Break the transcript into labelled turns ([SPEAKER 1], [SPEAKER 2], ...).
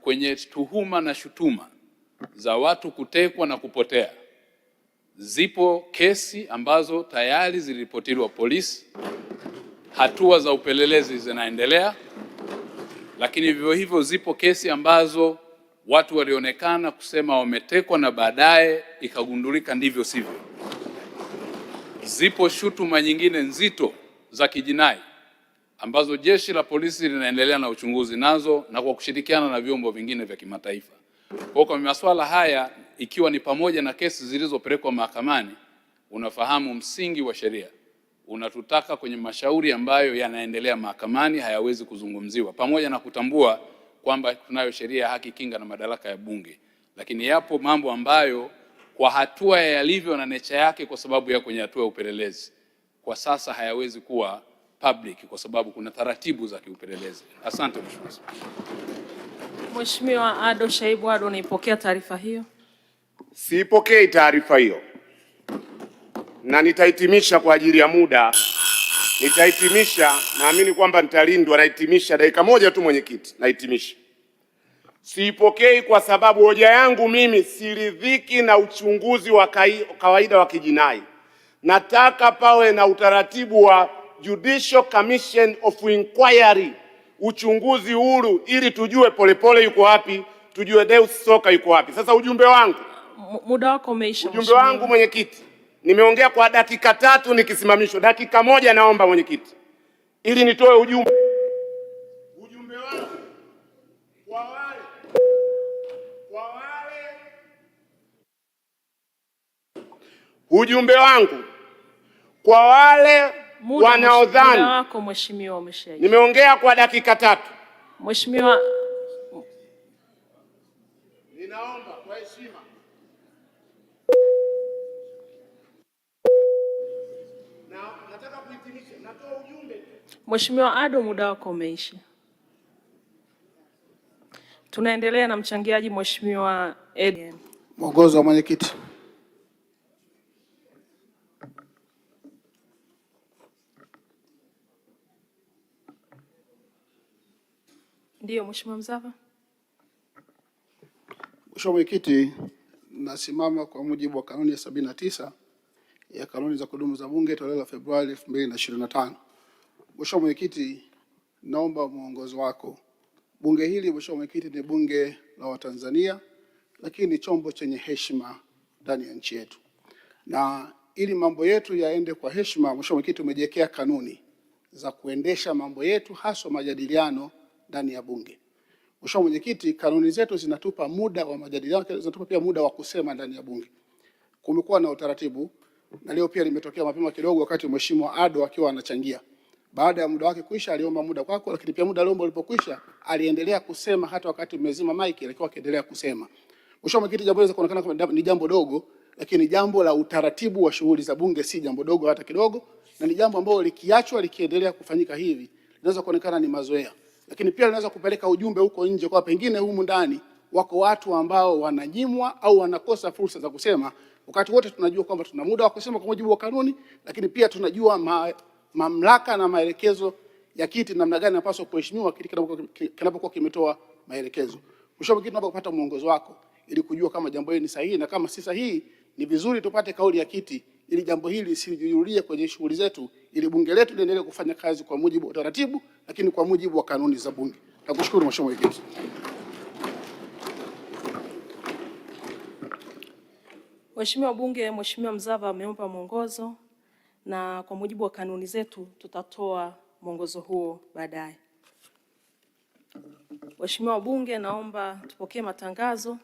[SPEAKER 1] kwenye tuhuma na shutuma za watu kutekwa na kupotea, zipo kesi ambazo tayari ziliripotiwa polisi, hatua za upelelezi zinaendelea, lakini vivyo hivyo zipo kesi ambazo watu walionekana kusema wametekwa na baadaye ikagundulika ndivyo sivyo. Zipo shutuma nyingine nzito za kijinai ambazo jeshi la polisi linaendelea na uchunguzi nazo na kwa kushirikiana na vyombo vingine vya kimataifa. Kwa masuala haya ikiwa ni pamoja na kesi zilizopelekwa mahakamani, unafahamu msingi wa sheria unatutaka kwenye mashauri ambayo yanaendelea mahakamani hayawezi kuzungumziwa, pamoja na kutambua kwamba tunayo sheria ya haki, kinga na madaraka ya Bunge, lakini yapo mambo ambayo kwa hatua yalivyo na nature yake, kwa sababu ya kwenye hatua ya upelelezi, kwa sasa hayawezi kuwa public kwa sababu kuna taratibu za kiupelelezi. Asante Mheshimiwa.
[SPEAKER 2] Mheshimiwa Ado Shaibu Ado, unaipokea taarifa hiyo?
[SPEAKER 3] Siipokei taarifa hiyo, na nitahitimisha kwa ajili ya muda. Nitahitimisha, naamini kwamba nitalindwa. Nahitimisha dakika moja tu mwenyekiti, nahitimisha. Siipokei kwa sababu hoja yangu mimi siridhiki na uchunguzi wa kawaida wa kijinai. Nataka pawe na utaratibu wa Judicial Commission of Inquiry, uchunguzi huru, ili tujue Polepole yuko wapi, tujue Deus Soka yuko wapi. Sasa ujumbe wangu,
[SPEAKER 2] muda wako umeisha.
[SPEAKER 3] Ujumbe wangu mwenyekiti, nimeongea kwa dakika 3 nikisimamishwa. Dakika moja naomba mwenyekiti, ili nitoe ujumbe wangu kwa wale wanaodhani.
[SPEAKER 2] Muda wako mheshimiwa umeshaisha.
[SPEAKER 3] Nimeongea kwa dakika 3.
[SPEAKER 2] Mheshimiwa,
[SPEAKER 3] ninaomba kwa heshima. Nataka kuhitimisha, natoa ujumbe.
[SPEAKER 2] Mheshimiwa Ado, muda wako umeisha. Tunaendelea na mchangiaji Mheshimiwa Ed.
[SPEAKER 4] Mwongozo wa mwenyekiti.
[SPEAKER 2] Ndiyo Mheshimiwa Mzava.
[SPEAKER 4] Mheshimiwa Mwenyekiti, nasimama kwa mujibu wa kanuni ya 79 ya kanuni za kudumu za Bunge toleo la Februari 2025. Mheshimiwa Mwenyekiti, naomba mwongozo wako. Bunge hili Mheshimiwa Mwenyekiti ni bunge la Watanzania, lakini ni chombo chenye heshima ndani ya nchi yetu. Na ili mambo yetu yaende kwa heshima, Mheshimiwa Mwenyekiti, umejiwekea kanuni za kuendesha mambo yetu, hasa majadiliano ndani ya bunge. Mheshimiwa Mwenyekiti, kanuni zetu zinatupa muda wa majadiliano, zinatupa pia muda wa kusema ndani ya bunge. Kumekuwa na utaratibu, na leo pia limetokea mapema kidogo wakati Mheshimiwa Ado akiwa anachangia. Baada ya muda wake kuisha aliomba muda kwako, lakini pia muda aliomba ulipokwisha aliendelea kusema hata wakati umezima mic alikuwa akiendelea kusema. Mheshimiwa Mwenyekiti, jambo hili kuonekana kama ni jambo dogo, lakini jambo la utaratibu wa shughuli za bunge si jambo dogo hata kidogo, na ni jambo ambalo likiachwa likiendelea kufanyika hivi linaweza kuonekana ni mazoea. Lakini pia linaweza kupeleka ujumbe huko nje kwa pengine humu ndani wako watu ambao wananyimwa au wanakosa fursa za kusema, wakati wote tunajua kwamba tuna muda wa kusema kwa mujibu wa kanuni, lakini pia tunajua mamlaka na maelekezo ya kiti namna gani yanapaswa kuheshimiwa kiti kinapokuwa kimetoa maelekezo. Mheshimiwa Mwenyekiti, naomba kupata mwongozo wako ili kujua kama jambo hili ni sahihi, na kama si sahihi ni vizuri tupate kauli ya kiti ili jambo hili lisijirudie kwenye shughuli zetu, ili bunge letu liendelee kufanya kazi kwa mujibu wa utaratibu, lakini kwa mujibu wa kanuni za bunge. Nakushukuru Mheshimiwa Mwenyekiti.
[SPEAKER 2] Mheshimiwa Bunge, Mheshimiwa Mzava ameomba mwongozo, na kwa mujibu wa kanuni zetu tutatoa mwongozo huo baadaye. Mheshimiwa Bunge, naomba tupokee matangazo.